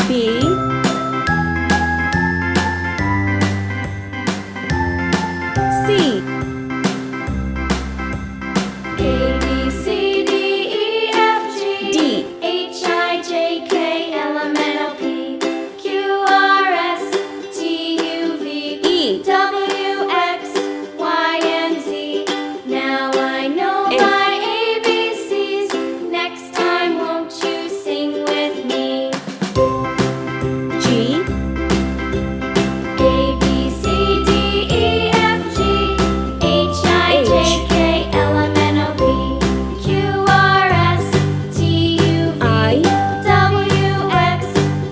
B, C, A, B, C, D, E, F, G, D, H, I, J, K, L, M, N, O, P, Q, R, S, T, U, V, E, W, X, Y, and Z. Now I know F. my ABCs. Next time, won't you sing with me? G, A, B, C, D, E, F, G, H, I, J, K, L, M, N, O, P, Q, R, S, T, U, V, I, W, X,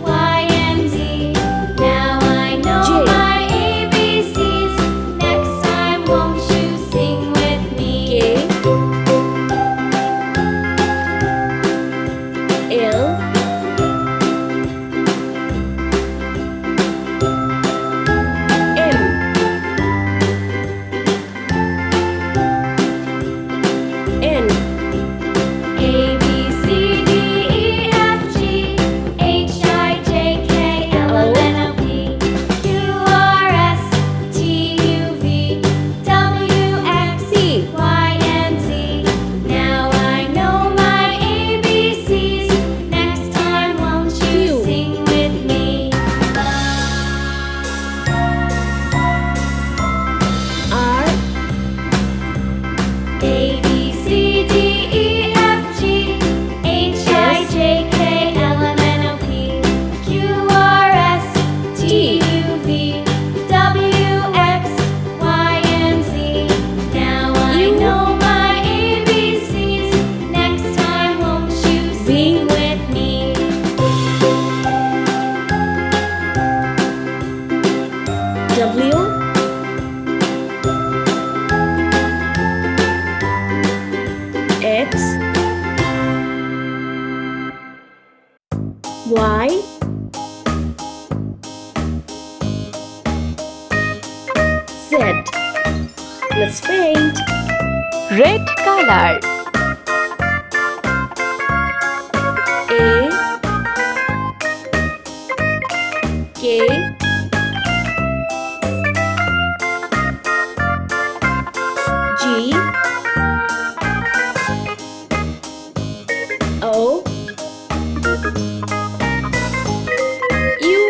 Y, and Z. Now I know J. my ABCs. Next time, won't you sing with me? K, L, M, N, A, B, C, D, E, F, G, H, I, J, K, L, M, N, O, P, Q, R, S, T, U, V, W, X, C, Y, and Z. Now I know my ABCs. Next time, won't you Q. sing with me? R, A, B, C, D, E, F, G, H, I, J, K, L, M, N, O, P, Q, R, S, T, U, V, W, X, Y, and Z. Now I U. know my ABCs. Next time, won't you sing with me? W, X, Y, Z. Let's paint. Red color. A, K, G, O, U,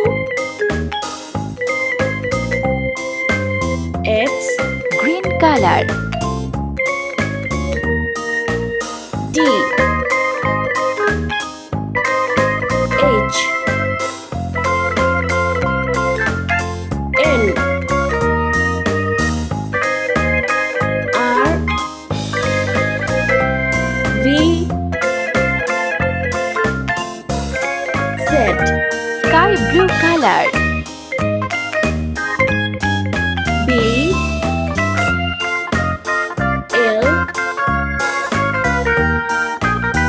X, Green color. D, H, N, R, V, Z. Sky blue color. B, L,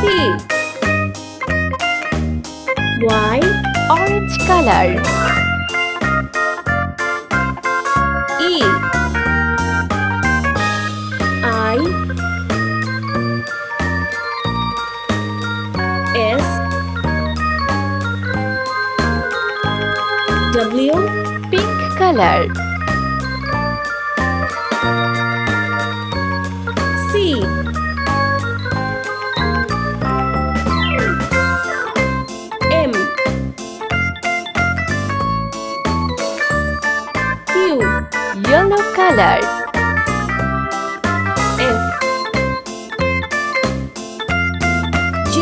P, Y, Orange color. E, I, S, W, Pink color. C, M, Q, Yellow color. F, J,